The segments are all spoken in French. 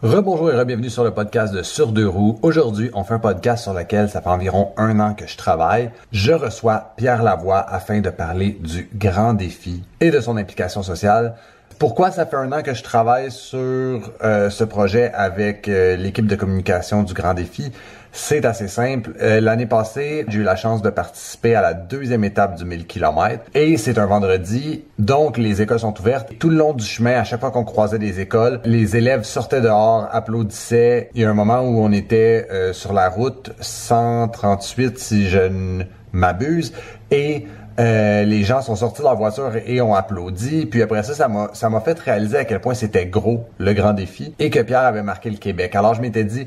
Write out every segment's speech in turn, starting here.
Rebonjour et bienvenue sur le podcast de Sur deux roues. Aujourd'hui, on fait un podcast sur lequel ça fait environ 1 an que je travaille. Je reçois Pierre Lavoie afin de parler du grand défi et de son implication sociale. Pourquoi ça fait 1 an que je travaille sur ce projet avec l'équipe de communication du Grand Défi? C'est assez simple. L'année passée, j'ai eu la chance de participer à la 2e étape du 1000 km et c'est un vendredi, donc les écoles sont ouvertes. Tout le long du chemin, à chaque fois qu'on croisait des écoles, les élèves sortaient dehors, applaudissaient. Il y a un moment où on était sur la route 138, si je ne m'abuse, et les gens sont sortis de leur voiture et ont applaudi. Puis après ça m'a fait réaliser à quel point c'était gros, le Grand Défi, et que Pierre avait marqué le Québec. Alors je m'étais dit,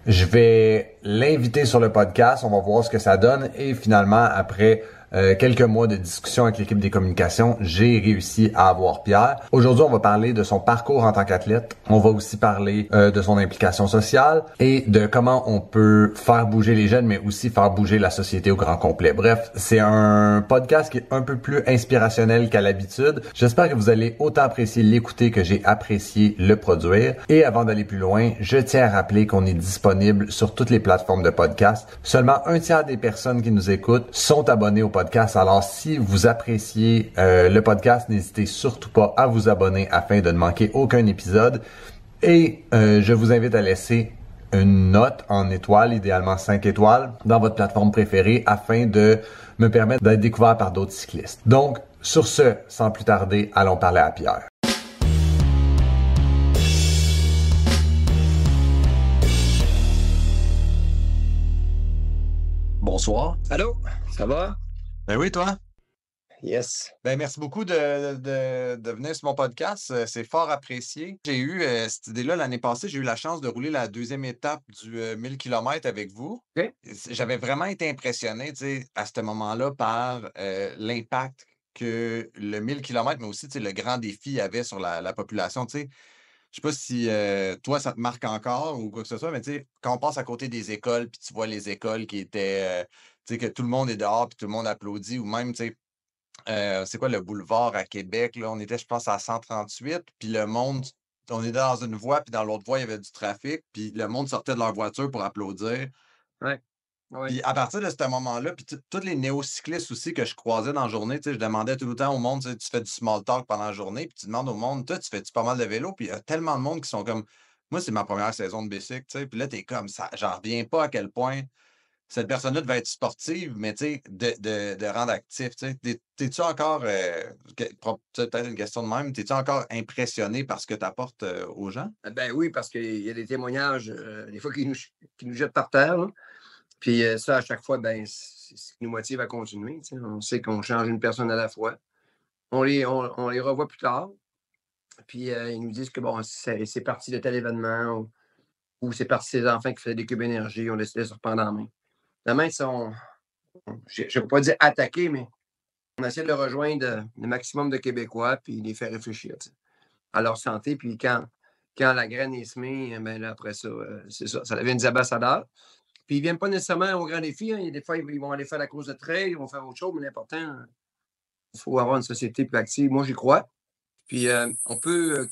je vais l'inviter sur le podcast, on va voir ce que ça donne. Et finalement, après quelques mois de discussion avec l'équipe des communications, j'ai réussi à avoir Pierre. Aujourd'hui, on va parler de son parcours en tant qu'athlète. On va aussi parler de son implication sociale et de comment on peut faire bouger les jeunes, mais aussi faire bouger la société au grand complet. Bref, c'est un podcast qui est un peu plus inspirationnel qu'à l'habitude. J'espère que vous allez autant apprécier l'écouter que j'ai apprécié le produire. Et avant d'aller plus loin, je tiens à rappeler qu'on est disponible sur toutes les plateformes de podcast. Seulement 1/3 des personnes qui nous écoutent sont abonnées au podcast. Alors, si vous appréciez le podcast, n'hésitez surtout pas à vous abonner afin de ne manquer aucun épisode. Et je vous invite à laisser une note en étoiles, idéalement 5 étoiles, dans votre plateforme préférée afin de me permettre d'être découvert par d'autres cyclistes. Donc, sur ce, sans plus tarder, allons parler à Pierre. Bonsoir. Allô, ça va? Ben oui, toi? Yes. Ben, merci beaucoup de venir sur mon podcast. C'est fort apprécié. J'ai eu cette idée-là l'année passée. J'ai eu la chance de rouler la 2e étape du 1000 km avec vous. OK. J'avais vraiment été impressionné, tu sais, à ce moment-là par l'impact que le 1000 km, mais aussi, tu sais, le grand défi avait sur la population. Tu sais, je sais pas si toi, ça te marque encore ou quoi que ce soit, mais tu sais, quand on passe à côté des écoles, puis tu vois les écoles qui étaient, tu sais, que tout le monde est dehors, puis tout le monde applaudit, ou même, tu sais, c'est quoi le boulevard à Québec, là? On était, je pense, à 138, puis le monde, on était dans une voie, puis dans l'autre voie, il y avait du trafic, puis le monde sortait de leur voiture pour applaudir. Ouais. Ouais. Puis à partir de ce moment-là, puis tous les néocyclistes aussi que je croisais dans la journée, tu sais, je demandais tout le temps au monde, tu sais, tu fais du small talk pendant la journée, puis tu demandes au monde, toi, tu fais-tu pas mal de vélo? Puis il y a tellement de monde qui sont comme, moi, c'est ma première saison de bicycle, tu sais, puis là, t'es comme ça, j'en reviens pas à quel point cette personne-là devait être sportive, mais tu sais, de rendre actif, tu sais. T'es-tu encore, peut-être une question de même, t'es-tu encore impressionné par ce que tu apportes aux gens? Ben oui, parce qu'il y a des témoignages, des fois, qui nous jettent par terre, là. Puis ça, à chaque fois, ben, c'est ce qui nous motive à continuer. Tu sais. On sait qu'on change une personne à la fois. On les revoit plus tard. Puis ils nous disent que bon, c'est parti de tel événement ou c'est parti de ses enfants qui faisaient des cubes énergie, on décidé de se reprendre en main. La main, je ne peux pas dire attaquer, mais on essaie de rejoindre le maximum de Québécois puis les faire réfléchir. Tu sais, à leur santé. Puis quand la graine est semée, ben là, après ça, c'est ça. Ça devient des ambassadeurs. Puis ils ne viennent pas nécessairement au grand défi. Hein. Des fois, ils vont aller faire la course de trail, ils vont faire autre chose, mais l'important, il faut avoir une société plus active. Moi, j'y crois. Puis on peut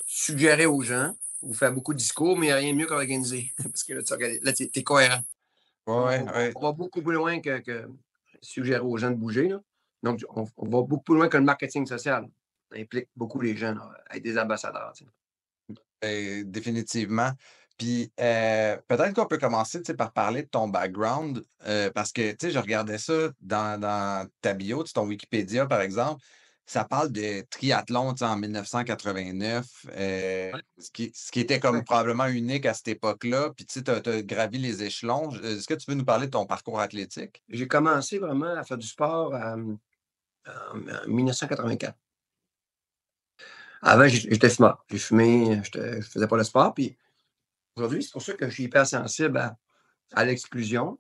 suggérer aux gens ou faire beaucoup de discours, mais il n'y a rien de mieux qu'organiser. Parce que là, tu es cohérent. Ouais, ouais. On va beaucoup plus loin que suggérer aux gens de bouger. Là. Donc, on va beaucoup plus loin que le marketing social. Ça implique beaucoup les gens là, à être des ambassadeurs. Tu sais. Définitivement. Puis peut-être qu'on peut commencer, tu sais, par parler de ton background, parce que, tu sais, je regardais ça dans ta bio, tu sais, ton Wikipédia, par exemple, ça parle de triathlon, tu sais, en 1989, Ouais. ce qui était comme Ouais. probablement unique à cette époque-là. Puis, tu sais, tu gravi les échelons. Est-ce que tu veux nous parler de ton parcours athlétique? J'ai commencé vraiment à faire du sport en 1984. Avant, j'étais fumeur. J'ai fumé, je faisais pas le sport. Puis aujourd'hui, c'est pour ça que je suis hyper sensible à l'exclusion.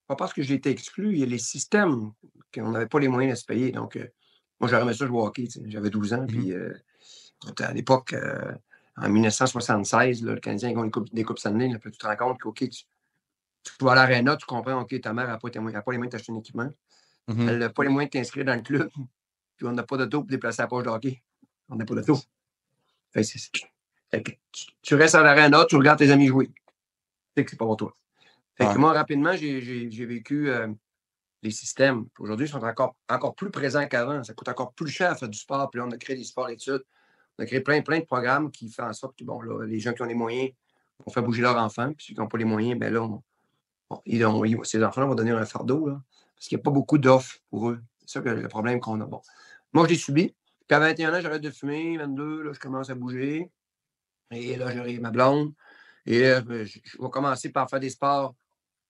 Pas parce que j'ai été exclu, il y a les systèmes qu'on n'avait pas les moyens de se payer. Donc, moi, j'aurais aimé ça jouer au hockey. Tu sais. J'avais 12 ans. Mhm. Puis, à l'époque, en 1976, là, le Canadien gagne des Coupes Stanley. Là, puis tu te rends compte que, OK, tu vas à l'aréna, tu comprends, OK, ta mère n'a pas les moyens de t'acheter un équipement. Elle Mhm. n'a pas les moyens de t'inscrire dans le club. Puis, on n'a pas d'auto pour déplacer la poche de hockey. On n'a pas d'auto. Fait que tu restes à l'aréna, tu regardes tes amis jouer. Tu sais que c'est pas pour toi. Fait que Ouais. moi, rapidement, j'ai vécu les systèmes. Aujourd'hui, ils sont encore plus présents qu'avant. Ça coûte encore plus cher à faire du sport. Puis là, on a créé des sports-études. On a créé plein de programmes qui font en sorte que, bon, là, les gens qui ont les moyens vont faire bouger leurs enfants. Puis ceux qui n'ont pas les moyens, ben là, ces enfants-là vont donner un fardeau, là, parce qu'il n'y a pas beaucoup d'offres pour eux. C'est ça que le problème qu'on a. Bon. Moi, je l'ai subi. Puis à 21 ans, j'arrête de fumer. 22, là, je commence à bouger. Et là, j'aurai ma blonde. Et là, je vais commencer par faire des sports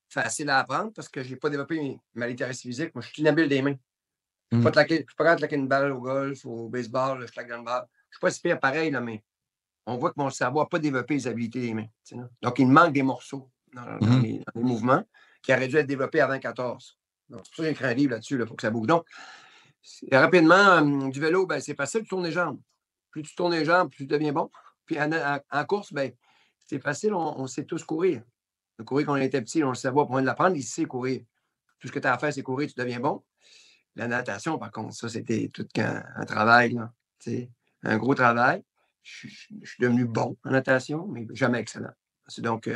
faciles à apprendre parce que je n'ai pas développé ma littératie physique. Moi, je suis inhabile des mains. Je ne suis pas capable de claquer une balle au golf, au baseball, là, je claque dans le balle. Je ne suis pas si pire pareil, là, mais on voit que mon cerveau n'a pas développé les habiletés des mains. Donc, il me manque des morceaux dans les mouvements qui auraient dû être développés avant 14. Donc, c'est pour ça que j'ai écrit un livre là-dessus, il faut que ça bouge. Donc, rapidement, du vélo, ben, c'est facile, tu tournes les jambes. Plus tu tournes les jambes, plus tu deviens bon. Puis en course, ben, c'est facile, on sait tous courir. Le courir quand on était petit, on le savait pour de l'apprendre, il sait courir. Tout ce que tu as à faire, c'est courir, tu deviens bon. La natation, par contre, ça, c'était tout un travail, là, un gros travail. Je suis devenu bon en natation, mais jamais excellent. Donc,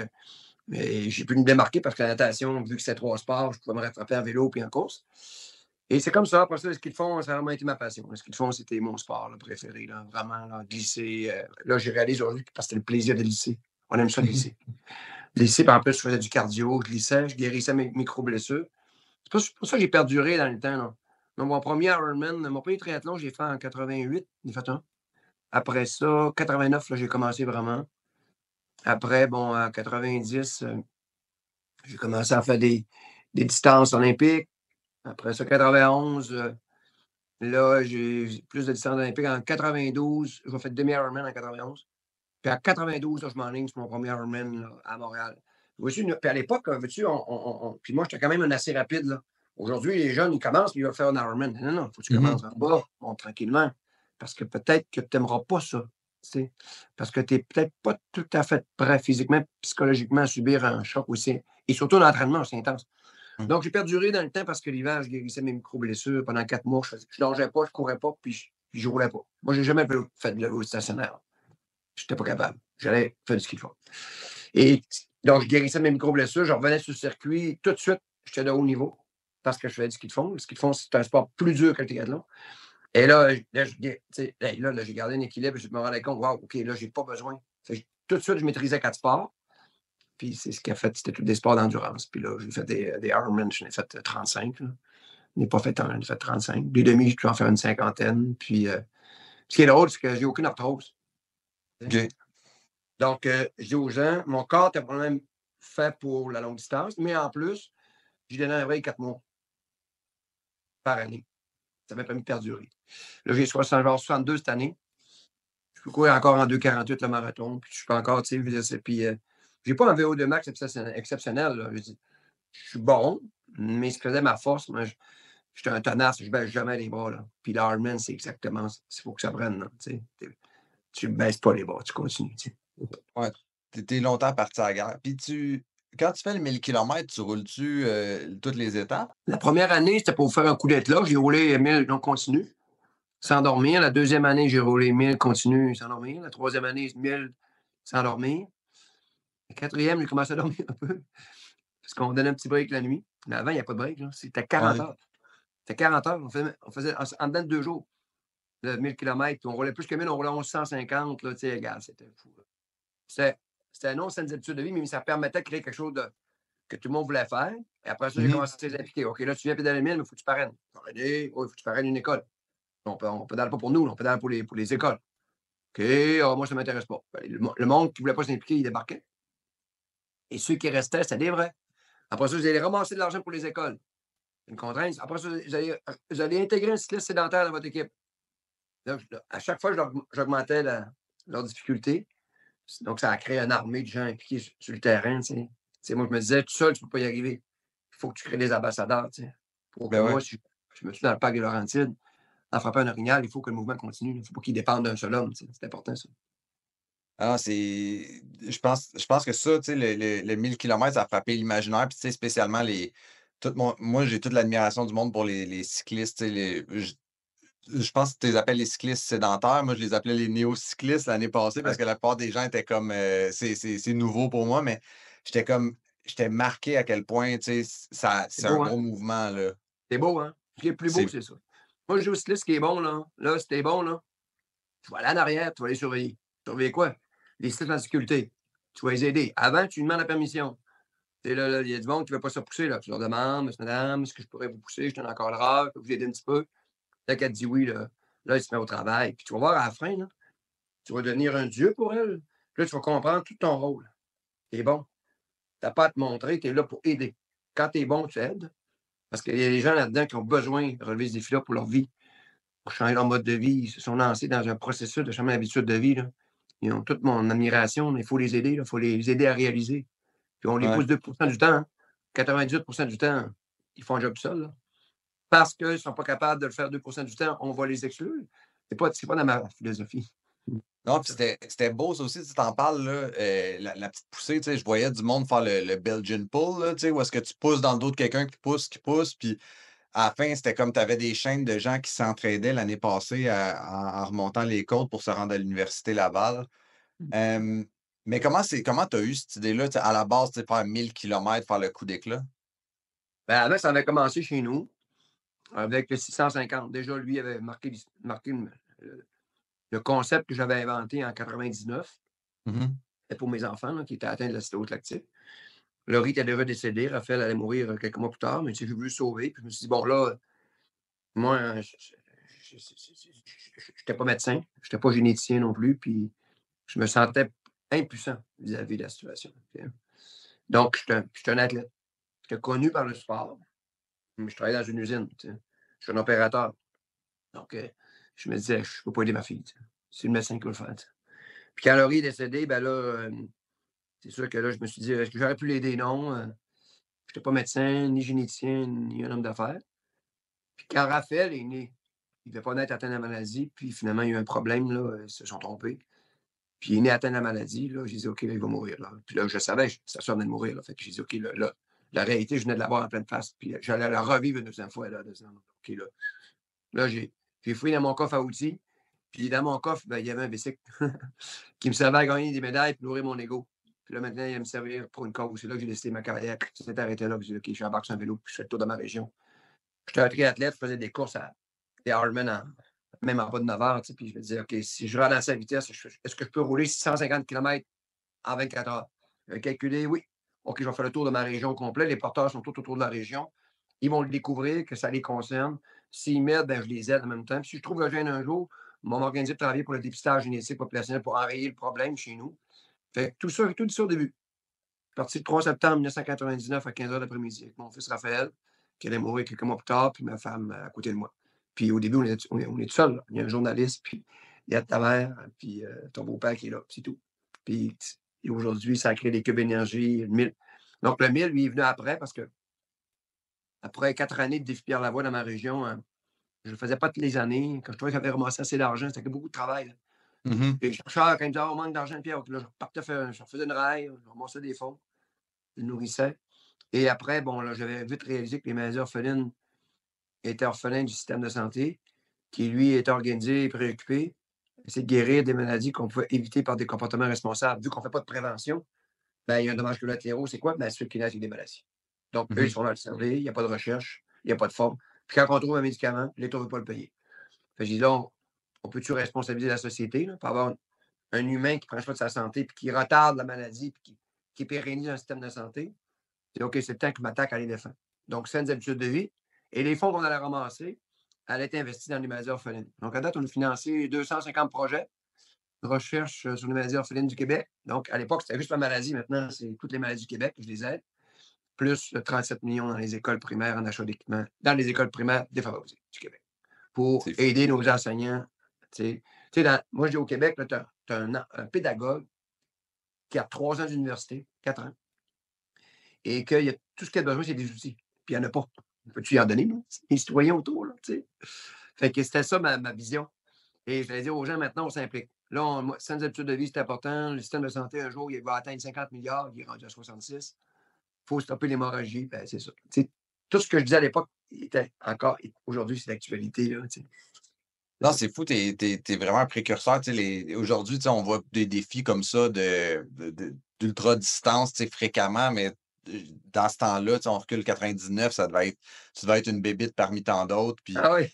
mais j'ai pu me démarquer parce que la natation, vu que c'était 3 sports, je pouvais me rattraper en vélo puis en course. Et c'est comme ça. Après ça, le ski de fond, ça a vraiment été ma passion. Le ski de fond, c'était mon sport là, préféré. Là, vraiment, là, glisser. Là, j'ai réalisé aujourd'hui parce que c'était le plaisir de glisser. On aime ça, glisser. Glisser, puis en plus, je faisais du cardio, je glissais, je guérissais mes micro-blessures. C'est pour ça que j'ai perduré dans le temps. Là. Donc, mon premier Ironman, mon premier triathlon, j'ai fait en 88. J'ai fait un. Après ça, 89, là, j'ai commencé vraiment. Après, bon, en 90, j'ai commencé à faire des distances olympiques. Après ça, 91, là, j'ai plus de distances olympiques. En 92, je vais faire demi-Ironman en 91. Puis en 92, là, je m'enligne sur mon premier Ironman là, à Montréal. Puis à l'époque, veux-tu, puis moi, j'étais quand même un assez rapide. Là. Aujourd'hui, les jeunes, ils commencent, puis ils veulent faire un Ironman. Non, non, il faut que tu commences en bas, bon, tranquillement. Parce que peut-être que tu n'aimeras pas ça. T'sais. Parce que tu n'es peut-être pas tout à fait prêt physiquement, psychologiquement à subir un choc aussi. Et surtout l'entraînement, c'est intense. Donc, j'ai perduré dans le temps parce que l'hiver, je guérissais mes micro-blessures. Pendant 4 mois, je ne nageais pas, je ne courais pas, puis je ne roulais pas. Moi, je n'ai jamais fait de vélo stationnaire. Je n'étais pas capable. J'allais faire du ski de fond. Et donc, je guérissais mes micro-blessures, je revenais sur le circuit. Tout de suite, j'étais de haut niveau parce que je faisais du ski de fond. Le ski de fond, c'est un sport plus dur que le triathlon. Et là, j'ai gardé un équilibre et je me rendais compte, wow, OK, là, j'ai pas besoin. Tout de suite, je maîtrisais 4 sports. Puis c'est ce qui a fait, c'était tous des sports d'endurance. Puis là, j'ai fait des Ironman, j'en ai fait 35. Là. Je n'ai pas fait un, j'en ai fait 35. Des demi, je peux en faire une cinquantaine. Puis ce qui est drôle, c'est que j'ai aucune arthrose. OK. Donc, je dis aux gens, mon corps était probablement fait pour la longue distance, mais en plus, j'ai donné un vrai 4 mois par année. Ça m'a permis de perdurer. Là, j'ai 62 cette année. Je peux courir encore en 2,48 le marathon. Puis je peux encore, tu sais, puis j'ai pas un VO2 max exceptionnel. Là. Je suis bon, mais ce qui faisait ma force, moi, j'étais un tenace, je baisse jamais les bras. Là. Puis l'Ironman, c'est exactement ça. Il faut que ça prenne. Là, tu ne baisses pas les bras, tu continues. Tu sais. Ouais, t'es longtemps parti à la guerre. Puis quand tu fais le 1000 km, tu roules-tu toutes les étapes? La première année, c'était pour faire un coup d'être là. J'ai roulé 1000 non continu, sans dormir. La deuxième année, j'ai roulé 1000 continu, sans dormir. La troisième année, 1000 sans dormir. La quatrième, j'ai commencé à dormir un peu. Parce qu'on donnait un petit break la nuit. Mais avant, il n'y a pas de break. Là. C'était 40 heures. C'était 40 heures. On faisait en dedans de 2 jours. De 1000 km. On roulait plus que 1000, on roulait 1150. Là, regarde, c'était fou. C'était non, c'était une habitude de vie, mais ça permettait de créer quelque chose que tout le monde voulait faire. Et après ça, j'ai commencé à les appliquer. OK, là, tu viens pédaler 1000, mais il faut que tu parraines. Il faut que tu parraines une école. On ne pédale pas pour nous, on pédale pour les écoles. OK, moi, ça ne m'intéresse pas. Le monde qui ne voulait pas s'impliquer, il débarquait. Et ceux qui restaient, c'était des vrais. Après ça, vous allez ramasser de l'argent pour les écoles. Une contrainte. Après ça, vous allez intégrer un cycliste sédentaire dans votre équipe. Donc, à chaque fois, j'augmentais leur difficulté. Donc, ça a créé une armée de gens impliqués sur le terrain. Moi, je me disais, tout seul, tu ne peux pas y arriver. Il faut que tu crées des ambassadeurs. Pour que moi, si je me suis dans le parc des Laurentides, en frappant un orignal, il faut que le mouvement continue. Il ne faut pas qu'il dépende d'un seul homme. C'est important, ça. Ah, je pense que ça, tu sais, le 1000 km, ça a frappé l'imaginaire. Puis, tu sais, spécialement moi, j'ai toute l'admiration du monde pour les cyclistes. Tu sais, je pense que tu les appelles les cyclistes sédentaires. Moi, je les appelais les néo-cyclistes l'année passée parce Ouais. que la plupart des gens étaient comme c'est nouveau pour moi, mais j'étais marqué à quel point C'est c'est un beau, hein? gros mouvement, là. C'est beau, hein? Ce qui est le plus beau, C'est c'est ça. Moi, je dis au cycliste, ce qui est bon, là, si t'es bon, là, tu vas aller en arrière, tu vas les surveiller. Surveiller quoi? Les cyclistes en difficulté. Tu vas les aider. Avant, tu lui demandes la permission. Tu sais, là, il y a du monde qui ne veut pas se pousser, là. Tu leur demandes: «Monsieur, madame, est-ce que je pourrais vous pousser? Je suis encore là, je peux vous aider un petit peu?» Dès qu'elle te dit oui, là, il se met au travail. Puis tu vas voir à la fin, là, tu vas devenir un dieu pour elle. Puis là, tu vas comprendre tout ton rôle. Tu es bon. Tu n'as pas à te montrer, tu es là pour aider. Quand tu es bon, tu aides. Parce qu'il y a des gens là-dedans qui ont besoin de relever ce défi-là pour leur vie, pour changer leur mode de vie. Ils se sont lancés dans un processus de changement d'habitude de vie, là. Ils ont toute mon admiration, mais il faut les aider, il faut les aider à réaliser. Puis on les ouais. pousse 2% du temps, hein. 98% du temps, ils font un job seuls, là. Parce qu'ils ne sont pas capables de le faire 2% du temps, on va les exclure. C'est pas dans ma philosophie. Non, puis c'était beau, ça aussi, tu t'en parles, là, la petite poussée, tu sais, je voyais du monde faire le Belgian pull, là, tu sais, où est-ce que tu pousses dans le dos de quelqu'un qui pousse, puis à la fin, c'était comme tu avais des chaînes de gens qui s'entraidaient l'année passée en remontant les côtes pour se rendre à l'Université Laval. Euh, mais comment tu as eu cette idée-là, tu sais, à la base, tu sais, faire 1000 kilomètres, faire le coup d'éclat? Ben, avant, ça avait commencé chez nous avec le 650. Déjà, lui avait marqué le concept que j'avais inventé en 99. Mhm. C'était pour mes enfants là, qui étaient atteints de l'acétose lactique. Laurie était déjà décédée. Raphaël allait mourir quelques mois plus tard, mais j'ai voulu le sauver. Puis je me suis dit, bon, là, moi, je n'étais pas médecin, je n'étais pas généticien non plus, puis je me sentais impuissant vis-à-vis de la situation. Donc, je suis un athlète. J'étais connu par le sport, mais je travaillais dans une usine. Je suis un opérateur. Donc, je me disais, je ne peux pas aider ma fille. C'est le médecin qui va le faire. Puis quand Laurie est décédée, ben là, c'est sûr que là, je me suis dit, est-ce que j'aurais pu l'aider? Non. Je n'étais pas médecin, ni généticien, ni un homme d'affaires. Puis quand Raphaël est né, il ne devait pas naître atteint de la maladie. Puis finalement, il y a eu un problème, là, ils se sont trompés. Puis il est né atteint de la maladie. Là, j'ai dit, OK, là, il va mourir. Là. Puis là, je savais, sa soeur venait de mourir. Là. Fait que j'ai dit, OK, là, la réalité, je venais de l'avoir en pleine face. Puis j'allais la revivre une deuxième fois. Là, OK, là j'ai fouillé dans mon coffre à outils. Puis dans mon coffre, ben, il y avait un bicycle qui me servait à gagner des médailles et nourrir mon ego. Puis là, maintenant, il va me servir pour une cause. C'est là que j'ai décidé ma carrière. Ça s'est arrêté là. J'ai dit, OK, je embarque sur un vélo puis je fais le tour de ma région. J'étais un triathlète, je faisais des courses des Ironman même en bas de 9 heures. Puis je me disais, OK, si je relance la vitesse, est-ce que je peux rouler 650 km en 24 heures? J'ai calculé, oui. OK, je vais faire le tour de ma région au complet. Les porteurs sont tout autour de la région. Ils vont le découvrir, que ça les concerne. S'ils m'aident, ben, je les aide en même temps. Puis si je trouve un gène un jour, on va m'organiser pour travailler pour le dépistage génétique populationnel pour enrayer le problème chez nous. Fait que tout ça, j'ai tout dit ça au début. Parti le 3 septembre 1999 à 15 heures d'après-midi avec mon fils Raphaël, qui allait mourir quelques mois plus tard, puis ma femme à côté de moi. Puis au début, on est tout seul. Il y a un journaliste, puis il y a ta mère, puis ton beau-père qui est là, c'est tout. Puis et aujourd'hui, ça a créé des cubes énergie, le 1000. Donc le 1000, lui, est venu après parce que après 4 années de défi Pierre-Lavoie dans ma région, je ne le faisais pas toutes les années. Quand je trouvais que j'avais ramassé assez d'argent, c'était beaucoup de travail. Là. Mhm. Et chercheur, quand il me disait, oh, on manque d'argent, Pierre, là, je partais faire, je faisais une raille, je ramassais des fonds, je le nourrissais. Et après, bon, là, j'avais vite réalisé que les maladies orphelines étaient orphelins du système de santé, qui, lui, était organisé et préoccupé. C'est de guérir des maladies qu'on pouvait éviter par des comportements responsables. Vu qu'on ne fait pas de prévention, ben, il y a un dommage collatéraux, c'est quoi? Ben, ceux qui naissent avec des maladies. Donc, eux, ils Mhm. sont là à le servir, il n'y a pas de recherche, il n'y a pas de forme. Puis quand on trouve un médicament, l'État ne veut pas le payer. Fait que j'ai dit, là, on peut-tu responsabiliser la société, là, pour avoir un humain qui prend soin de sa santé, puis qui retarde la maladie, puis qui pérennise un système de santé? C'est OK, c'est le temps que je m'attaque à les défendre. Donc, saines habitudes de vie. Et les fonds qu'on allait ramasser allaient être investis dans les maladies orphelines. Donc, à date, on a financé 250 projets de recherche sur les maladies orphelines du Québec. Donc, à l'époque, c'était juste la maladie. Maintenant, c'est toutes les maladies du Québec, je les aide. Plus 37 millions dans les écoles primaires en achat d'équipements, dans les écoles primaires défavorisées du Québec, pour C'est fou. aider nos enseignants. Moi, je dis au Québec, tu as un pédagogue qui a 3 ans d'université, 4 ans, et que tout ce qu'il a besoin, c'est des outils. Puis il n'y en a pas. Peux-tu y en donner, nous? Les citoyens autour, là, tu sais. Fait que c'était ça ma vision. Et je vais dire aux gens, maintenant, on s'implique. Là, sans habitudes de vie, c'est important. Le système de santé, un jour, il va atteindre 50 milliards, il est rendu à 66. Il faut stopper l'hémorragie. Ben, c'est ça. Tout ce que je disais à l'époque était encore, aujourd'hui, c'est d'actualité. Là, Non, c'est fou, t'es vraiment un précurseur. Aujourd'hui, on voit des défis comme ça d'ultra-distance fréquemment, mais dans ce temps-là, on recule 99, tu devais être une bébite parmi tant d'autres. Puis, Ah oui.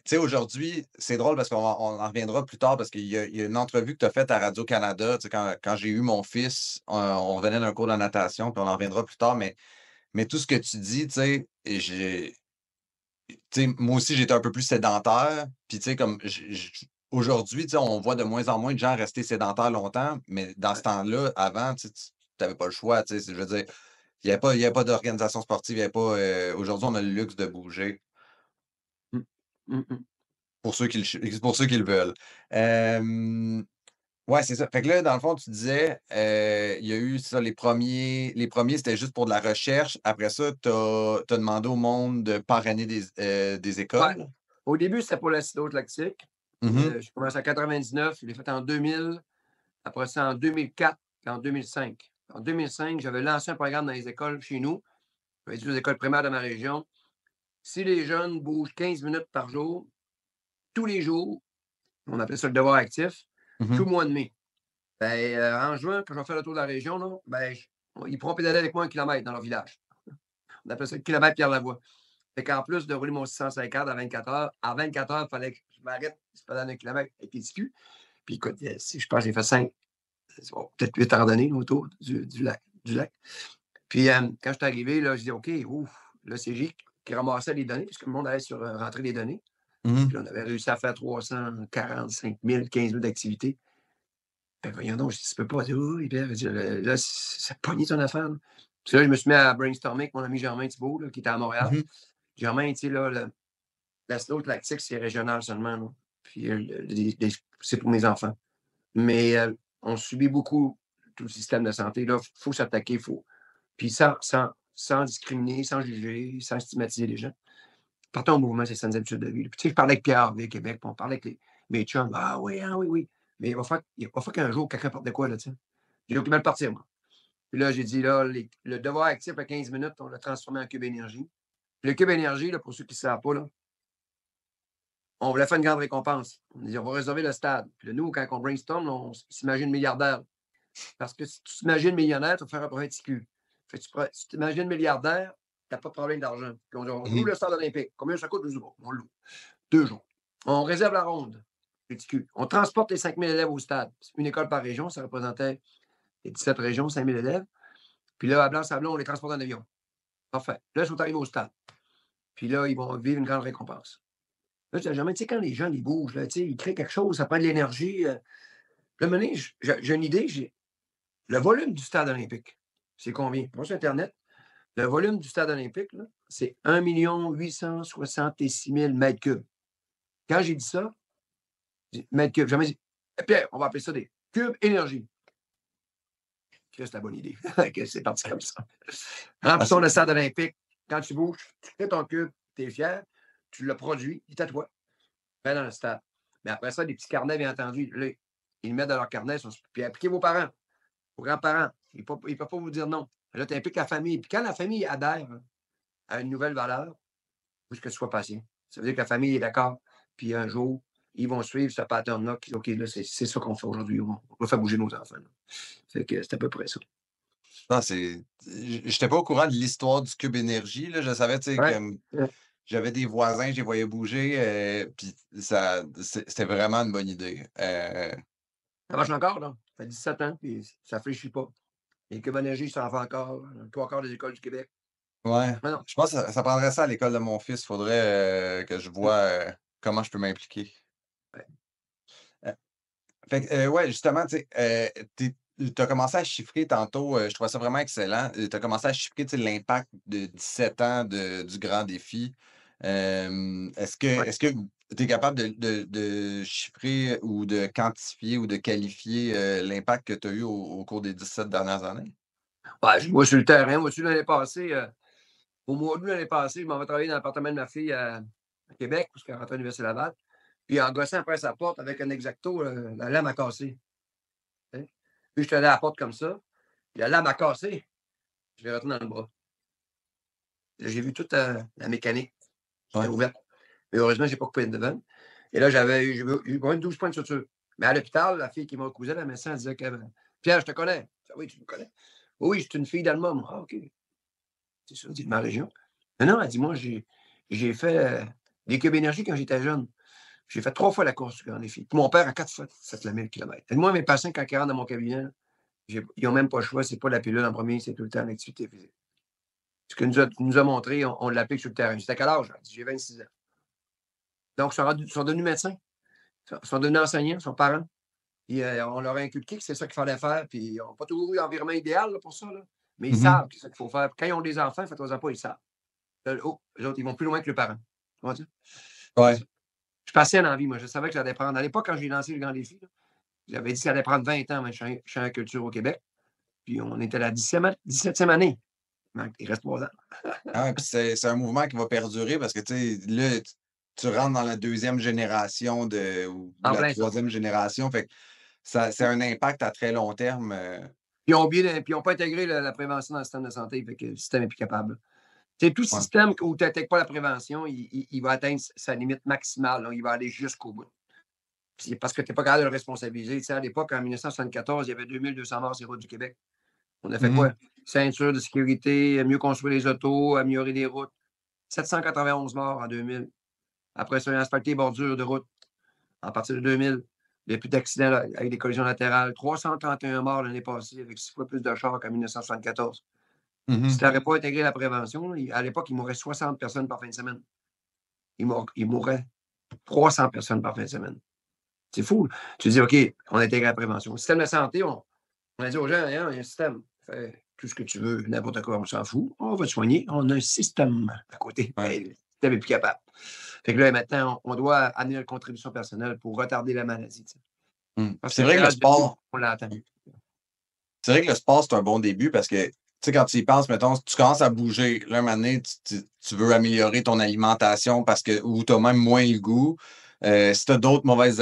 puis aujourd'hui, c'est drôle parce qu'on en reviendra plus tard parce qu'il y a une entrevue que tu as faite à Radio-Canada. Quand j'ai eu mon fils, on revenait d'un cours de natation, puis on en reviendra plus tard, mais tout ce que tu dis, moi aussi, j'étais un peu plus sédentaire. Puis, comme aujourd'hui, on voit de moins en moins de gens rester sédentaires longtemps, mais dans ce temps-là, avant, tu n'avais pas le choix. Je veux dire, il y avait pas d'organisation sportive, il y avait pas. Aujourd'hui, on a le luxe de bouger Mm, mm, mm. pour ceux qui le veulent. Ouais, c'est ça. Fait que là, dans le fond, tu disais, il y a eu ça, les premiers, c'était juste pour de la recherche. Après ça, tu as demandé au monde de parrainer des Ouais. écoles. Au début, c'était pour l'acidose lactique. Mhm. Je commence en 99, je l'ai fait en 2000, après ça en 2004 et en 2005. En 2005, j'avais lancé un programme dans les écoles chez nous. J'avais dit aux écoles primaires de ma région, si les jeunes bougent 15 minutes par jour, tous les jours, on appelle ça le devoir actif, tout Mhm. le mois de mai. Ben, en juin, quand je vais faire le tour de la région, là, ben, ils pourront pédaler avec moi 1 kilomètre dans leur village. On appelle ça le kilomètre Pierre-Lavoie. Fait qu'en plus de rouler mon 650 à 24 heures, à 24 heures, il fallait que je m'arrête, je pédale 1 kilomètre avec les petits culs. Puis écoute, si je pense que j'ai fait 5, peut-être 8 randonnées autour du lac. Puis quand je suis arrivé, là, je dis OK, ouf, là, c'est J qui ramassait les données, puisque le monde allait sur rentrer les données. Mhm. Puis là, on avait réussi à faire 345 000, 15 000 d'activités. Ben voyons donc, je dis, ça peut pas. Elle dit, oui, bien, là, ça pognait ton affaire. Là. Puis là, je me suis mis à brainstormer avec mon ami Germain Thibault, là, qui était à Montréal. Mhm. Germain, tu sais, là, la slow lactique, c'est régional seulement. Là. Puis c'est pour mes enfants. Mais on subit beaucoup tout le système de santé. Là, il faut s'attaquer, faut. Puis sans discriminer, sans juger, sans stigmatiser les gens. Partons au mouvement, c'est saines habitudes de vie. Puis, tu sais, je parlais avec Pierre Harvey, Québec, puis on parlait avec mes chums. Ah oui, ah oui, oui. Mais il va falloir qu'un jour, quelqu'un parle de quoi, là, tu sais. J'ai occupé le partir, moi. Puis là, j'ai dit, là, le devoir actif à 15 minutes, on l'a transformé en cube énergie. Puis le cube énergie, là, pour ceux qui ne savent pas, là, on voulait faire une grande récompense. On dit, on va réserver le stade. Puis là, nous, quand on brainstorm, on s'imagine milliardaire. Parce que si tu t'imagines millionnaire, tu vas faire un profit de cul. Fait que si tu t'imagines milliardaire, tu n'as pas de problème d'argent. Puis on loue Mhm. le stade olympique. Combien ça coûte? Je dis, bon, on loue. 2 jours. On réserve la ronde. Ridicule. On transporte les 5 000 élèves au stade. Une école par région, ça représentait les 17 régions, 5 000 élèves. Puis là, à Blanc-Sablon, on les transporte en avion. Parfait. Là, ils sont arrivés au stade. Puis là, ils vont vivre une grande récompense. Là, je dis jamais, tu sais, quand les gens, ils bougent, là, tu sais, ils créent quelque chose, ça prend de l'énergie. Là, à un moment donné, j'ai une idée. Le volume du stade olympique, c'est combien? Moi, sur Internet, le volume du stade olympique, là, c'est 1 866 000 mètres cubes. Quand j'ai dit ça, mètres cubes, jamais dit, Pierre, on va appeler ça des cubes énergie. C'est la bonne idée. C'est parti comme ça. Remplissons le stade olympique. Quand tu bouges, tu crées ton cube, tu es fier, tu le produis, il est à toi. Mets dans le stade. Mais après ça, des petits carnets, bien entendu. Là, ils le mettent dans leur carnet. Puis appliquez vos parents, vos grands-parents. Ils ne peuvent pas vous dire non. Là, tu impliques la famille. Puis quand la famille adhère à une nouvelle valeur, il faut que tu sois patient. Ça veut dire que la famille est d'accord. Puis un jour, ils vont suivre ce pattern-là. OK, là, c'est ça qu'on fait aujourd'hui. On va faire bouger nos enfants. C'est à peu près ça. Non, j'étais pas au courant de l'histoire du cube énergie, là. Je savais, tu sais, Ouais. comme j'avais des voisins, je les voyais bouger, puis c'était vraiment une bonne idée. Ça marche encore, là. Ça fait 17 ans, puis ça ne fléchit pas. Les cubes énergie, ça en fait encore. 3 quarts des écoles du Québec. Ouais. Mais non. Je pense que ça prendrait ça à l'école de mon fils. Il faudrait que je vois comment je peux m'impliquer. Ouais. Fait que, ouais, justement, tu sais, tu as commencé à chiffrer tantôt, je trouvais ça vraiment excellent. Tu as commencé à chiffrer, tu sais, l'impact de 17 ans du grand défi. Est-ce Ouais. que tu es capable de chiffrer ou de quantifier ou de qualifier l'impact que tu as eu au cours des 17 dernières années? Ouais, je vois sur le terrain. Moi, l'année passée, au mois d'août l'année passée, je m'en vais travailler dans l'appartement de ma fille à Québec, parce qu'elle rentre à l'Université Laval. Puis en gossant après sa porte avec un exacto, la lame a cassé. Hein. Puis je suis allé à la porte comme ça. Puis la lame a cassé. Je l'ai retenu dans le bras. J'ai vu toute la mécanique qui était Ouais. ouverte. Mais heureusement, je n'ai pas coupé devant. Et là, j'avais eu 12 points de suture. Mais à l'hôpital, la fille qui m'a cousé, la médecin, elle disait que Pierre, je te connais. Je dis, oui, tu me connais. Oui, je suis une fille d'Allemagne. Ah, OK. C'est ça, c'est de ma région. Non, non, elle dit, moi, j'ai fait des cubes énergie quand j'étais jeune. J'ai fait 3 fois la course du Grand Défi. Puis mon père a 4 fois fait le 1000 km. Et moi, mes patients, quand ils rentrent dans mon cabinet, ils n'ont même pas le choix. C'est pas la pilule en premier, c'est tout le temps l'activité physique. Ce que nous a montré, on l'applique sur le terrain. J'étais à quel âge? J'ai 26 ans. Donc, ils sont devenus médecins. Ils sont devenus enseignants, ils sont parents. Et, on leur a inculqué que c'est ça qu'il fallait faire. Puis, ils n'ont pas toujours eu l'environnement idéal là, pour ça. Là. Mais ils savent que c'est ça qu'il faut faire. Quand ils ont des enfants, faites-en pas, ils savent. Oh, les autres, ils vont plus loin que les parents. Comment dire? Ouais. Je suis patient dans la vie, moi. Je savais que j'allais prendre. À l'époque, quand j'ai lancé le Grand Défi, là, j'avais dit que ça allait prendre 20 ans avant de changer la culture au Québec. Puis, on était à la 17e année. Il reste 3 ans. Ah, puis c'est un mouvement qui va perdurer parce que, tu sais, là, tu rentres dans la 2e génération ou En la plein ça. 3e génération. Fait que c'est un impact à très long terme. Puis, ils n'ont pas intégré la prévention dans le système de santé. Fait que le système n'est plus capable. C'est tout Ouais. système où tu n'intègres pas la prévention, il va atteindre sa limite maximale. Là. Il va aller jusqu'au bout. Puis parce que tu n'es pas capable de le responsabiliser. Tu sais, à l'époque, en 1974, il y avait 2200 morts sur les routes du Québec. On a fait quoi? Ceinture de sécurité, mieux construire les autos, améliorer les routes. 791 morts en 2000. Après ça, il a asphalté les bordures de route. À partir de 2000, il n'y a plus d'accidents avec des collisions latérales. 331 morts l'année passée, avec 6 fois plus de chars qu'en 1974. Si tu n'avais pas intégré la prévention, à l'époque, il mourrait 60 personnes par fin de semaine. Il mourrait 300 personnes par fin de semaine. C'est fou. Tu dis, OK, on intègre la prévention. Le système de santé, on a dit aux gens, il y a un système. Fais tout ce que tu veux, n'importe quoi, on s'en fout. On va te soigner. On a un système à côté. Ouais. Le système n'est plus capable. Fait que là, maintenant, on doit amener une contribution personnelle pour retarder la maladie. C'est vrai que le sport. On l'attend. C'est vrai que le sport, c'est un bon début parce que, tu sais, quand tu y penses, mettons, tu commences à bouger. Là, un moment donné, tu veux améliorer ton alimentation ou tu as même moins le goût. Si tu as d'autres mauvaises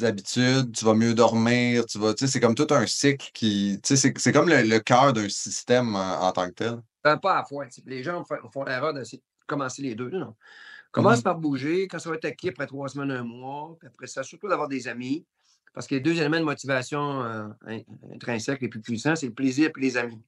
habitudes, tu vas mieux dormir. Tu sais, c'est comme tout un cycle qui. Tu sais, c'est comme le cœur d'un système en tant que tel. Pas à la fois. Les gens font l'erreur de commencer les deux. Non. Commence par bouger. Quand ça va être acquis après 3 semaines, 1 mois. Puis après ça, surtout d'avoir des amis. Parce que les 2 éléments de motivation intrinsèques les plus puissants, c'est le plaisir et les amis.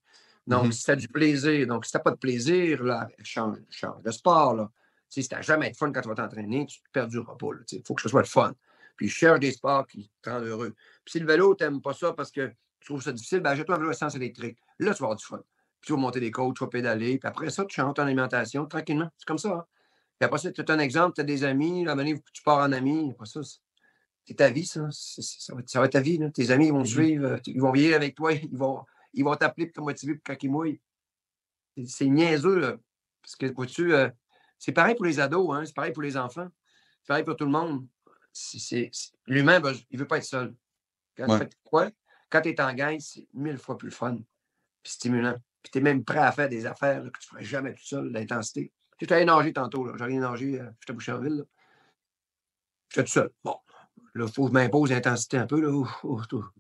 Donc, si tu as du plaisir, donc si tu n'as pas de plaisir, là, change. Le sport, là, si tu n'as jamais de fun quand tu vas t'entraîner, tu ne perdureras pas. Il faut que ce soit le fun. Puis, cherche des sports qui te rendent heureux. Puis, si le vélo, tu n'aimes pas ça parce que tu trouves ça difficile, ben achète-toi un vélo à essence électrique. Là, tu vas avoir du fun. Puis, tu vas monter des côtes, tu vas pédaler. Puis après ça, tu changes ton alimentation tranquillement. C'est comme ça. Hein? Puis après ça, tu as un exemple, tu as des amis. La manière tu pars en ami. Après ça, c'est ta vie, ça. Ça va être ta vie. Là. Tes amis ils vont te suivre. Ils vont veiller avec toi. Ils vont t'appeler pour te motiver pour quand ils mouillent. C'est niaiseux, là. Parce que, vois-tu, c'est pareil pour les ados, hein? C'est pareil pour les enfants. C'est pareil pour tout le monde. L'humain, il ne veut pas être seul. Quand tu fais quoi? Quand tu es en gang, c'est 1000 fois plus fun puis stimulant. Puis tu es même prêt à faire des affaires là, que tu ne ferais jamais tout seul, l'intensité. Tu es allé nager tantôt. J'ai allé nager, j'étais à Boucherville. J'étais tout seul. Bon, là, il faut que je m'impose l'intensité un peu. Là.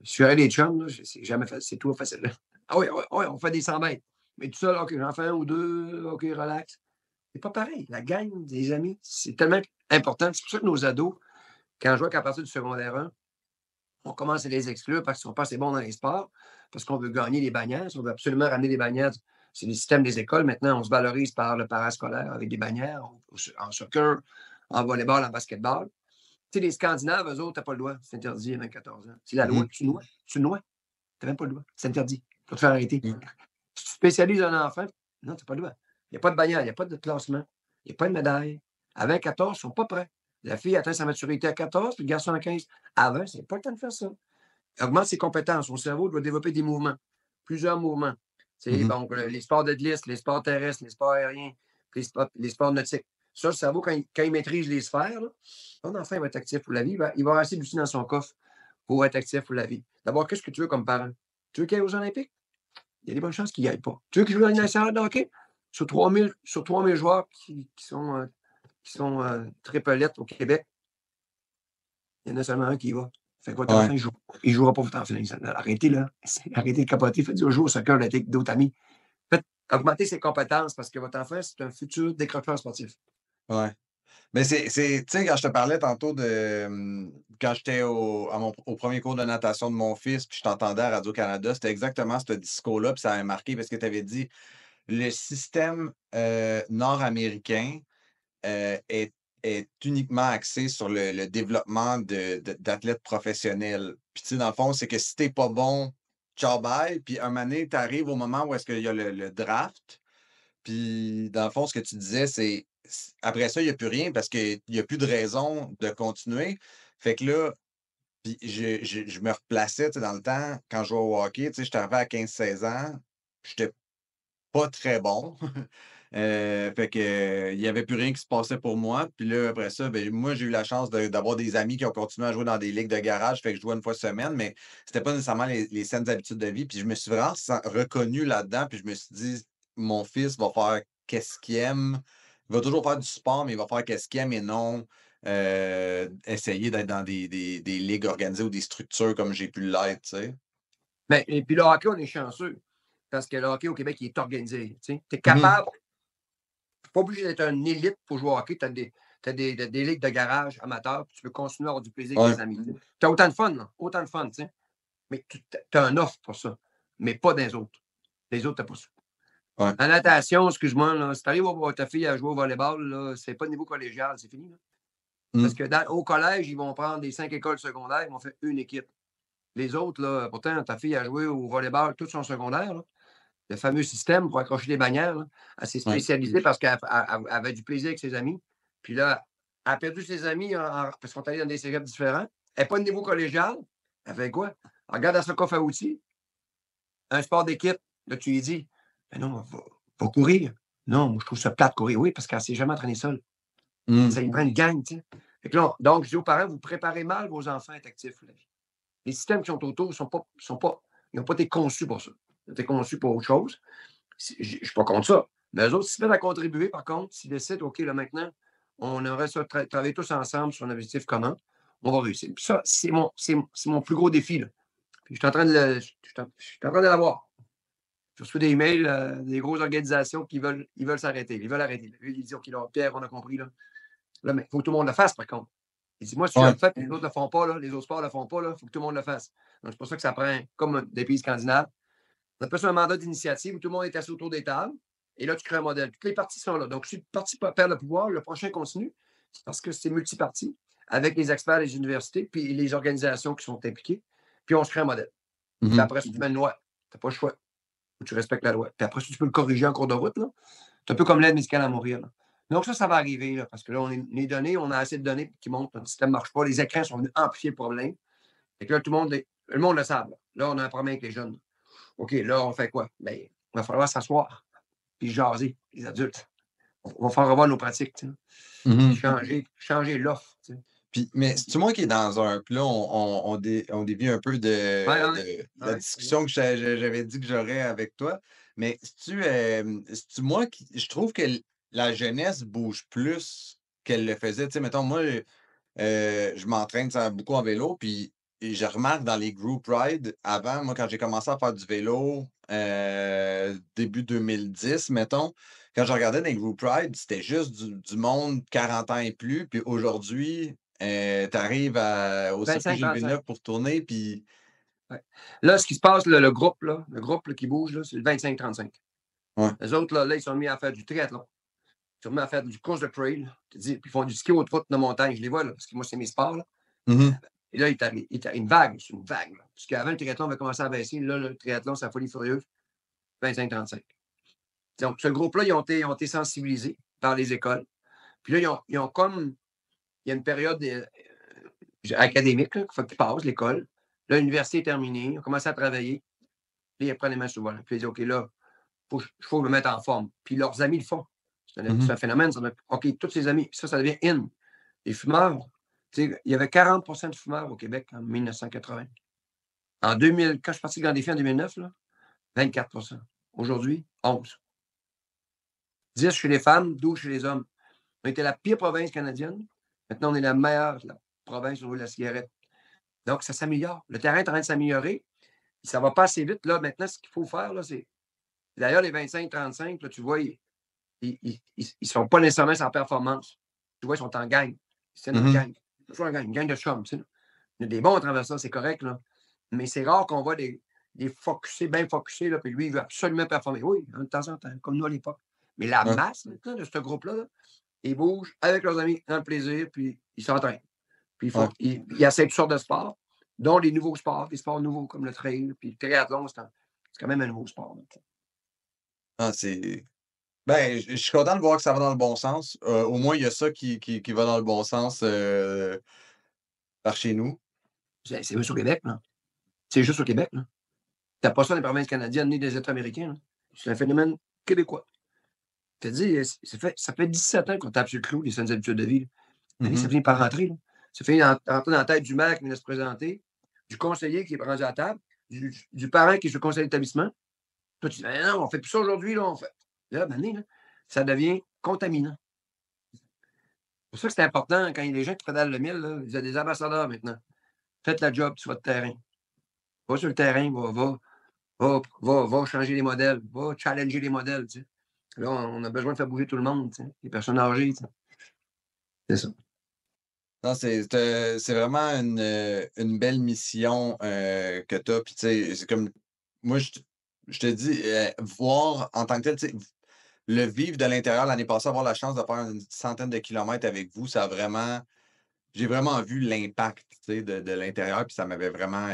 Je suis allé des chums, là, c'est jamais facile. C'est tout facile. Là. Ah oui, on fait des 100 mètres. Mais tout seul, OK, j'en fais 1 ou 2, OK, relax. C'est pas pareil. La gang, des amis, c'est tellement important. C'est pour ça que nos ados, quand je vois qu'à partir du secondaire 1, on commence à les exclure parce qu'ils sont pas assez bons dans les sports, parce qu'on veut gagner les bannières, on veut absolument ramener des bannières. C'est le système des écoles. Maintenant, on se valorise par le parascolaire avec des bannières, en soccer, en volleyball, en basketball. Tu sais, les Scandinaves, eux autres, t'as pas le droit. C'est interdit à 14 ans. C'est la loi. Tu noies. T'as même pas le droit. C'est interdit. Faut te faire arrêter. Si tu spécialises un enfant, non, t'as pas le droit. Il n'y a pas de bannière, il n'y a pas de classement, il n'y a pas de médaille. Avant 14, ils ne sont pas prêts. La fille atteint sa maturité à 14, puis le garçon à 15. Avant, c'est pas le temps de faire ça. Augmente ses compétences. Son cerveau doit développer des mouvements. Plusieurs mouvements. Donc, les sports de glisse, les sports terrestres, les sports aériens, les sports nautiques. Ça, le cerveau, quand il maîtrise les sphères, là, ton enfant il va être actif pour la vie. Il va avoir assez d'outils dans son coffre pour être actif pour la vie. D'abord, qu'est-ce que tu veux comme parent? Tu veux qu'il aille aux Olympiques? Il y a des bonnes chances qu'il n'y aille pas. Tu veux qu'il joue dans une nationale de hockey? Sur 3000 joueurs qui sont triplettes au Québec, il y en a seulement un qui y va. Fait que votre enfant, il ne jouera pas votre enfant. Arrêtez, là. Arrêtez de capoter. Faites du jeu au soccer avec d'autres amis. Faites augmenter ses compétences parce que votre enfant, c'est un futur décrocheur sportif. Ouais. Mais tu sais, quand je te parlais tantôt quand j'étais au premier cours de natation de mon fils, puis je t'entendais à Radio-Canada, c'était exactement ce discours-là, puis ça m'a marqué parce que tu avais dit le système nord-américain est, est uniquement axé sur le développement d'athlètes professionnels. Puis, tu sais, dans le fond, c'est que si t'es pas bon, ciao, bye. Puis, un moment donné, t'arrives au moment où est-ce qu'il y a le draft. Puis, dans le fond, ce que tu disais, après ça, il n'y a plus rien parce qu'il n'y a plus de raison de continuer. Fait que là, puis je me replaçais, tu sais, dans le temps, quand je jouais au hockey, tu sais, j'étais arrivé à 15-16 ans, j'étais pas très bon. Fait que, il y avait plus rien qui se passait pour moi. Puis là, après ça, ben, moi, j'ai eu la chance d'avoir des amis qui ont continué à jouer dans des ligues de garage. Fait que je jouais une fois semaine, mais c'était pas nécessairement les saines habitudes de vie. Puis je me suis vraiment reconnu là-dedans. Puis je me suis dit, mon fils va faire qu'est-ce qu'il aime. Il va toujours faire du sport, mais il va faire qu'est-ce qu'il aime et non essayer d'être dans des ligues organisées ou des structures comme j'ai pu l'être, tu sais. Ben, et puis le hockey, on est chanceux. Parce que le hockey au Québec, il est organisé. Tu es Mhm. capable, pas obligé d'être un élite pour jouer au hockey. Tu as des ligues de garage amateurs, puis tu peux continuer à avoir du plaisir avec Ouais. tes amis. Tu as autant de fun, là, autant de fun, tu sais. Mais tu as un offre pour ça. Mais pas des autres. Les autres, tu n'as pas ça. Ouais. En natation, excuse-moi, là, si tu arrives à voir ta fille à jouer au volleyball, c'est pas de niveau collégial, c'est fini. Là. Parce Mm. que au collège, ils vont prendre des 5 écoles secondaires, ils vont faire une équipe. Les autres, là, pourtant, ta fille a joué au volleyball tout son secondaire. Là. Le fameux système pour accrocher les bannières. Là. Elle s'est Ouais. spécialisée parce qu'elle avait du plaisir avec ses amis. Puis là, elle a perdu ses amis parce qu'on est allé dans des cégeps différents. Elle n'est pas de niveau collégial. Elle fait quoi? Elle regarde dans son coffre à outils, un sport d'équipe. Là, tu lui dis, mais non, va courir. Non, moi, je trouve ça plate courir. Oui, parce qu'elle ne s'est jamais entraînée seule. Mm. Ça lui prend une gang, tu sais. Fait que là, donc, je dis aux parents, vous préparez mal vos enfants à être actifs. Là. Les systèmes qui sont autour ils n'ont pas été conçus pour ça. Ils ont été conçus pour autre chose. Je ne suis pas contre ça. Mais eux autres, s'ils veulent à contribuer, par contre, s'ils décident, OK, là, maintenant, on aurait ça, travailler tous ensemble sur un objectif commun, on va réussir. Puis ça, c'est mon plus gros défi. Là. Puis je suis en train de l'avoir. Je reçois des emails des grosses organisations qui veulent s'arrêter. Ils veulent arrêter. Là, ils disent, OK, là, Pierre, on a compris. Là, mais il faut que tout le monde le fasse, par contre. Il dit, moi, si je Ouais. le fais, puis les autres ne le font pas, là, les autres sports ne le font pas, il faut que tout le monde le fasse. Donc, c'est pour ça que ça prend, comme des pays scandinaves, on appelle ça un mandat d'initiative où tout le monde est assis autour des tables. Et là, tu crées un modèle. Toutes les parties sont là. Donc, si le parti perd le pouvoir, le prochain continue. C'est parce que c'est multiparti avec les experts des universités puis les organisations qui sont impliquées. Puis on se crée un modèle. Puis Mhm. après, tu mets une loi. Tu n'as pas le choix. Tu respectes la loi. Puis après, tu peux le corriger en cours de route. C'est un peu comme l'aide médicale à mourir. Là. Donc, ça va arriver. Là, parce que là, les données, on a assez de données qui montrent que le système ne marche pas. Les écrans sont venus amplifier le problème. Et que là, le monde le sait. Là, on a un problème avec les jeunes. OK, là, on fait quoi? Bien, il va falloir s'asseoir puis jaser, les adultes. On va faire revoir nos pratiques, tu sais. Mhm. Changer l'offre. Tu sais. Puis, mais c'est moi qui est dans un. Puis là, on dévie un peu Ouais, de la ouais. discussion que j'avais dit que j'aurais avec toi. Mais c'est-tu moi qui. Je trouve que la jeunesse bouge plus qu'elle le faisait. Tu sais, mettons, moi, je m'entraîne beaucoup en vélo, puis je remarque dans les group rides, avant, moi, quand j'ai commencé à faire du vélo, début 2010, mettons, quand je regardais dans les group rides, c'était juste du monde 40 ans et plus, puis aujourd'hui, tu arrives au circuit Gilles 25-35. Villeneuve pour tourner, puis... Ouais. Là, ce qui se passe, le groupe, qui bouge, là, c'est le 25-35. Ouais. Les autres, là, ils sont mis à faire du triathlon. Ils sont mis à faire du course de trail. Puis ils font du ski haute route de montagne. Je les vois, là, parce que moi, c'est mes sports. Là. Mhm. Et là, il est une vague. C'est une vague. Là. Parce qu'avant, le triathlon avait commencé à baisser. Là, le triathlon, c'est la folie furieuse. 25-35. Donc, ce groupe-là, ils ont été sensibilisés par les écoles. Puis là, ils ont comme. Il y a une période académique qu'il faut qu'ils passent, l'école. Là, l'université est terminée. Ils ont commencé à travailler. Puis ils prennent les mains sur le volant. Puis ils disent, OK, là, il faut me mettre en forme. Puis leurs amis le font. C'est Mhm. un phénomène. OK, tous ces amis. Puis ça devient in. Les fumeurs. Il y avait 40 de fumeurs au Québec en 1980. En 2000, quand je suis parti Grand Défi en 2009, là, 24 Aujourd'hui, 11. 10 chez les femmes, 12 chez les hommes. On était la pire province canadienne. Maintenant, on est la meilleure province au niveau de la cigarette. Donc, ça s'améliore. Le terrain est en train de s'améliorer. Ça ne va pas assez vite. Là, maintenant, ce qu'il faut faire, là, c'est. D'ailleurs, les 25-35, là, tu vois, ils ne sont pas nécessairement sans performance. Tu vois, ils sont en gang. C'est notre Mhm. gang. C'est toujours une gang de chums. Tu sais. Il y a des bons à travers ça, c'est correct. Là. Mais c'est rare qu'on voit des focusés, bien focusés, là, puis lui, il veut absolument performer. Oui, de temps en temps, comme nous à l'époque. Mais la Ouais. masse maintenant de ce groupe-là, là, ils bougent avec leurs amis dans le plaisir, puis ils s'entraînent. Puis Ouais. ils essaient toutes sortes de sports, dont les nouveaux sports, des sports nouveaux comme le trail, puis le triathlon, c'est quand même un nouveau sport. Là. Ah, Ben, je suis content de voir que ça va dans le bon sens. Au moins, il y a ça qui va dans le bon sens par chez nous. C'est juste au Québec, là. C'est juste au Québec, là. T'as pas ça dans les provinces canadiennes ni des États américains, là. C'est un phénomène québécois. Je te dis, ça fait 17 ans qu'on tape sur le clou, les saines habitudes de vie. Là. Allez, ça Mhm. finit par rentrer. Là. Ça finit rentrer dans la tête du maire qui vient de se présenter, du conseiller qui est rendu à la table, du parent qui est sur le conseil d'établissement. Toi, tu dis, ah non, on fait plus ça aujourd'hui, là, on fait. Là, maintenant, là, ça devient contaminant. C'est pour ça que c'est important quand il y a des gens qui pédalent le mille, là, il y a des ambassadeurs maintenant. Faites la job sur votre terrain. Va sur le terrain, va changer les modèles, va challenger les modèles. Tu sais. Là, on a besoin de faire bouger tout le monde, tu sais, les personnes âgées. Tu sais. C'est ça. Non, c'est vraiment une belle mission que tu as. Puis, tu sais, c'est comme. Moi, je te dis, voir en tant que tel, tu sais, le vivre de l'intérieur l'année passée, avoir la chance de faire une centaine de kilomètres avec vous, ça a vraiment. J'ai vraiment vu l'impact, tu sais, de l'intérieur, puis ça m'avait vraiment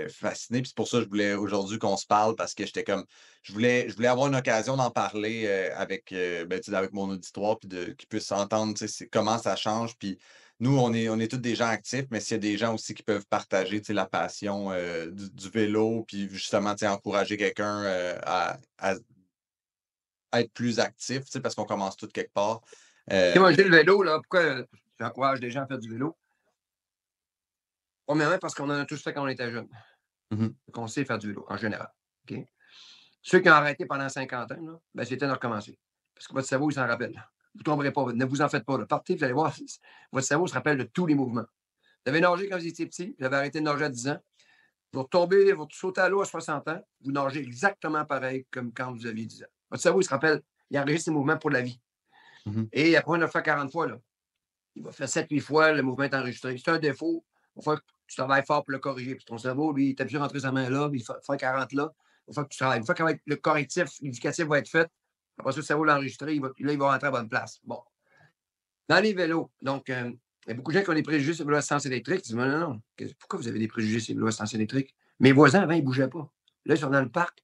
fasciné. Puis c'est pour ça que je voulais aujourd'hui qu'on se parle parce que j'étais comme. Je voulais avoir une occasion d'en parler avec, ben, tu sais, avec mon auditoire, puis qu'ils puissent s'entendre, tu sais, comment ça change. Puis nous, on est tous des gens actifs, mais s'il y a des gens aussi qui peuvent partager, tu sais, la passion du vélo, puis justement, tu sais, encourager quelqu'un à être plus actif, tu sais, parce qu'on commence tout quelque part. Moi, j'ai le vélo, là, pourquoi j'encourage les gens à faire du vélo? Premièrement, parce qu'on en a tous fait quand on était jeune. Mhm. On sait faire du vélo, en général. OK? Ceux qui ont arrêté pendant 50 ans, là, ben, c'était de recommencer. Parce que votre cerveau, il s'en rappelle. Vous ne tomberez pas. Ne vous en faites pas. Là. Partez, vous allez voir, votre cerveau se rappelle de tous les mouvements. Vous avez nagé quand vous étiez petit, vous avez arrêté de nager à 10 ans. Vous retombez, vous sautez à l'eau à 60 ans, vous nagez exactement pareil comme quand vous aviez 10 ans. Votre cerveau, il se rappelle, il enregistre ses mouvements pour la vie. Mhm. Et après, on a fait 40 fois. Là. Il va faire 7-8 fois, le mouvement est enregistré. C'est un défaut. Il faut que tu travailles fort pour le corriger. Puis ton cerveau, lui, il est habitué à rentrer sa main là, puis il faut faire 40 là. Il faut que tu travailles. Une fois que le correctif, l'éducatif va être fait, après ça, le cerveau l'a enregistré, il va rentrer à la bonne place. Bon. Dans les vélos, donc, il y a beaucoup de gens qui ont des préjugés sur les vélos à sens électrique. Ils disent, non, non, non. Pourquoi vous avez des préjugés sur les vélos à sens électrique? Mes voisins, avant, ils ne bougeaient pas. Là, ils sont dans le parc.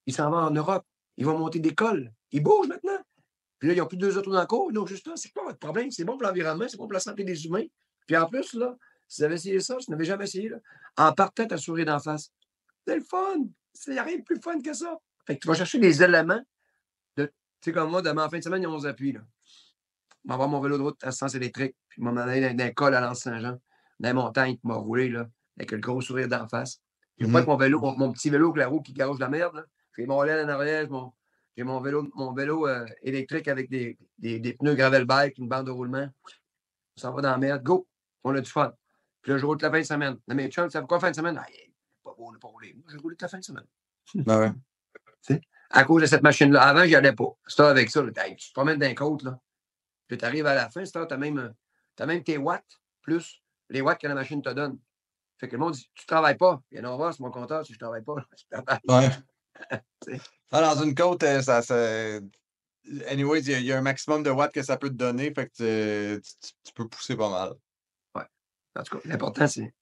Ils s'en vont en Europe. Ils vont monter des cols. Ils bougent maintenant. Puis là, ils n'ont plus deux autos dans le cours. Non, juste là, c'est pas votre problème. C'est bon pour l'environnement, c'est bon pour la santé des humains. Puis en plus, là, si vous avez essayé ça, si vous n'avez jamais essayé, là, en partant, tu as souri d'en face. C'est le fun. Il n'y a rien de plus fun que ça. Fait que tu vas chercher des éléments de. Tu sais, comme moi, demain, en fin de semaine, ils ont 11 appuis. Là. Je vais avoir mon vélo de route à sens électrique. Puis je vais m'en aller dans un col à l'Anse-Saint-Jean, dans les montagnes, qui m'a roulé, là, avec le gros sourire d'en face. Je ne veux pas Mhm. avec mon vélo, mon petit vélo avec la roue qui gauche de la merde. Là. J'ai mon laine en arrière, j'ai mon vélo électrique avec des pneus gravel bike, une bande de roulement. On s'en va dans la merde. Go! On a du fun. Puis là, je roule toute la fin de semaine. Non, mais chum, ça fait quoi fin de semaine? Ah, pas beau, on n'a pas roulé. Moi, j'ai roulé toute la fin de semaine. Ben ouais. Tu sais, à cause de cette machine-là. Avant, j'y allais pas. C'est avec ça. Là, tu te promènes d'un côte, là. Puis tu arrives à la fin, tu as même tes watts, plus les watts que la machine te donne. Fait que le monde dit, tu travailles pas. Viens non voir, c'est mon compteur si je travaille pas. Je travaille. Ouais. Tu sais. Ah, dans une côte, anyways, il y a un maximum de watts que ça peut te donner, fait que tu peux pousser pas mal. Ouais. En tout cas, l'important, c'est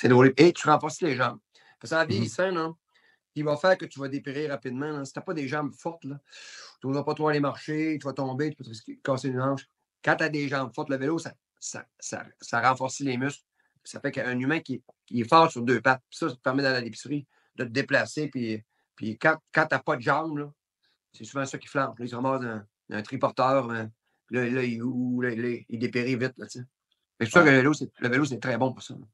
de rouler. Et tu renforces les jambes. Parce qu'en Mhm. vieillissant, là, il va faire que tu vas dépérir rapidement. Là. Si tu n'as pas des jambes fortes, là, tu n'auras pas trop aller marcher, tu vas tomber, tu peux te casser une hanche. Quand tu as des jambes fortes, le vélo, ça renforce les muscles. Ça fait qu'un humain qui est fort sur deux pattes, ça te permet d'aller à l'épicerie, de te déplacer. Puis quand tu n'as pas de jambes, là, c'est souvent ça qui flanche. Là, il se ramasse un triporteur. Hein, là, il dépérit vite. Là, c'est sûr que Ouais. le vélo, c'est très bon pour ça. Là.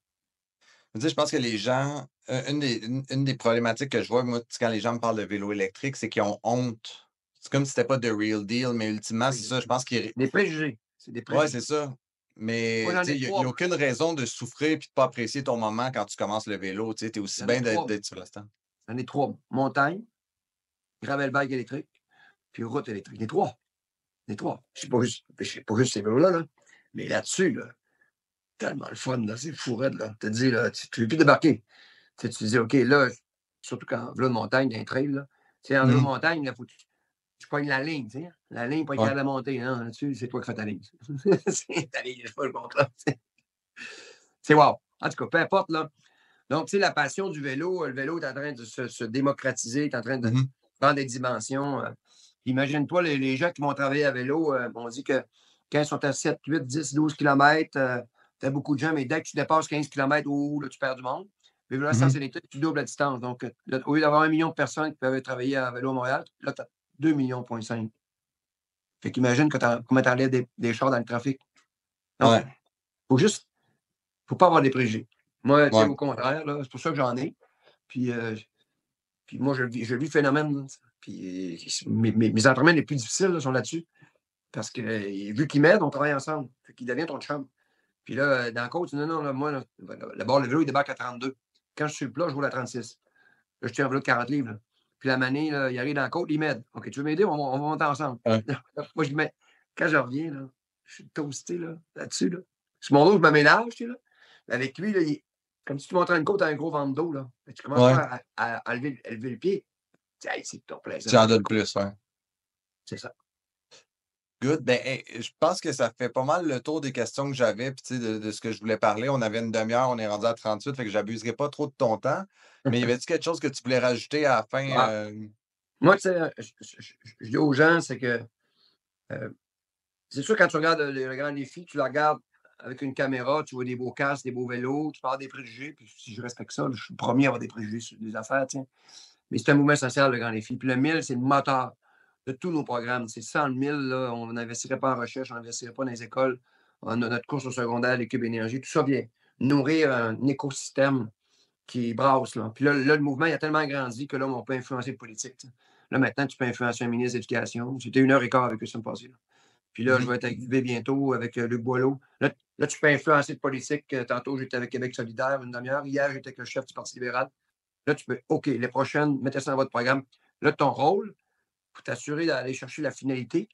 Tu sais, je pense que les gens, une des problématiques que je vois, moi, tu sais, quand les gens me parlent de vélo électrique, c'est qu'ils ont honte. C'est comme si c'était pas de real deal, mais ultimement, c'est ça. Je pense qu'ils. Des préjugés. C'est des Ouais, préjugés. c'est ça. Moi, Mais j'en tu sais, ai il trois. n'y a Moi. aucune raison de souffrir et de pas apprécier ton moment quand tu commences le vélo. Tu sais, es aussi J'en ai bien d'être trois. d'être sur le stand. J'en ai trois. Montagne, gravel bike électrique, puis route électrique. Les trois. Les trois. Je ne sais pas juste ces vélos-là. Là. Mais là-dessus, là, tellement le fun, là, c'est fou raide, là. Tu te dis, là, tu ne veux plus débarquer. Tu te dis, OK, là, surtout quand vélo de montagne, dans les trails, là. Tu sais, en vélo de montagne, il faut que tu pognes la ligne, tu sais. La ligne, pas être capable de monter. Non, là-dessus, c'est toi qui fais ta ligne. C'est ta ligne, je sais pas le contraire. C'est wow. En tout cas, peu importe, là. Donc, tu sais, la passion du vélo, le vélo est en train de se démocratiser, est en train de prendre des dimensions. Imagine-toi, les gens qui vont travailler à vélo, on dit que quand ils sont à 7, 8, 10, 12 km, tu as beaucoup de gens, mais dès que tu dépasses 15 km, là, tu perds du monde. Mais là, sens électrique, tu doubles la distance. Donc, là, au lieu d'avoir 1 million de personnes qui peuvent travailler à vélo à Montréal, là, tu as 2,5 millions. Fait qu'imagine comment tu enlèves des chars dans le trafic. Donc, faut pas avoir des préjugés. Moi, tu sais, au contraire, là, c'est pour ça que j'en ai. Puis moi, je vis le phénomène. Puis mes entraînements les plus difficiles là, sont là-dessus. Parce que vu qu'ils m'aident, on travaille ensemble. Fait qu'il devient ton chum. Puis là, dans le coach, non, là, moi, d'abord, le vélo, il débarque à 32. Quand je suis le plat, je roule à 36. Là, je tiens un vélo de 40 livres. Là. Puis la manée, là, il arrive dans le côte, il m'aide. OK, tu veux m'aider? On va monter ensemble. Moi, je dis, mais quand je reviens, là, je suis toasté là-dessus. Là. Sur mon dos, je me ménage, tu sais, là. Avec lui, là, comme si tu montais une côte à un gros ventre d'eau. Là. Tu commences à lever le pied. C'est ton plaisir. Tu en donnes plus, C'est ça. Good. Ben, je pense que ça fait pas mal le tour des questions que j'avais, puis de ce que je voulais parler. On avait une demi-heure, on est rendu à 38, fait que j'abuserai pas trop de ton temps. Mais y avait-tu quelque chose que tu voulais rajouter à la fin? Moi, tu sais, je dis aux gens, c'est que c'est sûr, quand tu regardes le grand défi, tu le regardes avec une caméra, tu vois des beaux casques, des beaux vélos, tu parles des préjugés, puis si je respecte ça, je suis le premier à avoir des préjugés sur des affaires, tiens. Mais c'est un mouvement social, le grand défi. Puis le 1000, c'est le moteur de tous nos programmes. C'est sans le 1000, là, on n'investirait pas en recherche, on n'investirait pas dans les écoles, notre course au secondaire, les cubes énergie, tout ça vient nourrir un écosystème qui brasse. Là. Puis là, le mouvement, il a tellement grandi que là, on peut influencer le politique. T'sais. Là, maintenant, tu peux influencer un ministre de l'Éducation. C'était 1h15 avec eux, ça me passait. Là. Puis là, je vais être avec UV bientôt, avec Luc Boileau. Là, tu peux influencer le politique. Tantôt, j'étais avec Québec solidaire une demi-heure. Hier, j'étais avec le chef du Parti libéral. Là, tu peux, OK, les prochaines, mettez ça dans votre programme. Là, ton rôle, pour t'assurer d'aller chercher la finalité,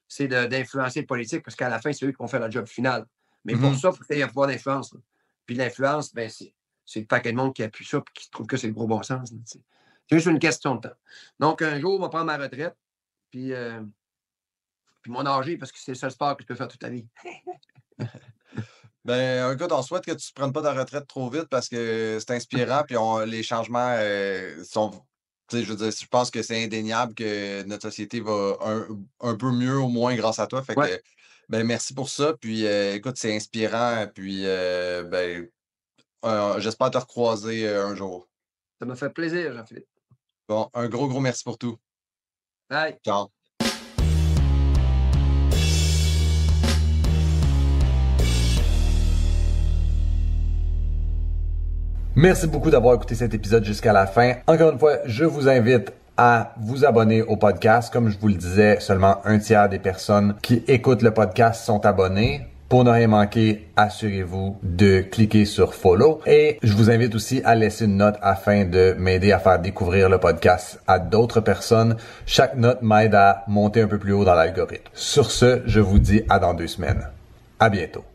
c'est d'influencer le politique, parce qu'à la fin, c'est eux qui vont faire le job final. Mais pour ça, il faut qu'il y ait un pouvoir d'influence. Là. Puis l'influence, ben, c'est le paquet de monde qui appuie ça et qui trouve que c'est le gros bon sens. C'est juste une question de temps. Donc, un jour, on va prendre ma retraite, puis mon âgé, parce que c'est le seul sport que je peux faire toute la vie. Ben, écoute, on souhaite que tu ne prennes pas ta retraite trop vite parce que c'est inspirant, puis les changements sont. Je veux dire, je pense que c'est indéniable que notre société va un peu mieux, au moins, grâce à toi. Fait que, ben, merci pour ça. Puis, écoute, c'est inspirant. Puis, ben, j'espère te recroiser un jour. Ça m'a fait plaisir, Jean-Philippe. Bon, un gros merci pour tout. Bye. Ciao. Merci beaucoup d'avoir écouté cet épisode jusqu'à la fin. Encore une fois, je vous invite à vous abonner au podcast. Comme je vous le disais, seulement 1/3 des personnes qui écoutent le podcast sont abonnées. Pour ne rien manquer, assurez-vous de cliquer sur follow. Et je vous invite aussi à laisser une note afin de m'aider à faire découvrir le podcast à d'autres personnes. Chaque note m'aide à monter un peu plus haut dans l'algorithme. Sur ce, je vous dis à dans 2 semaines. À bientôt.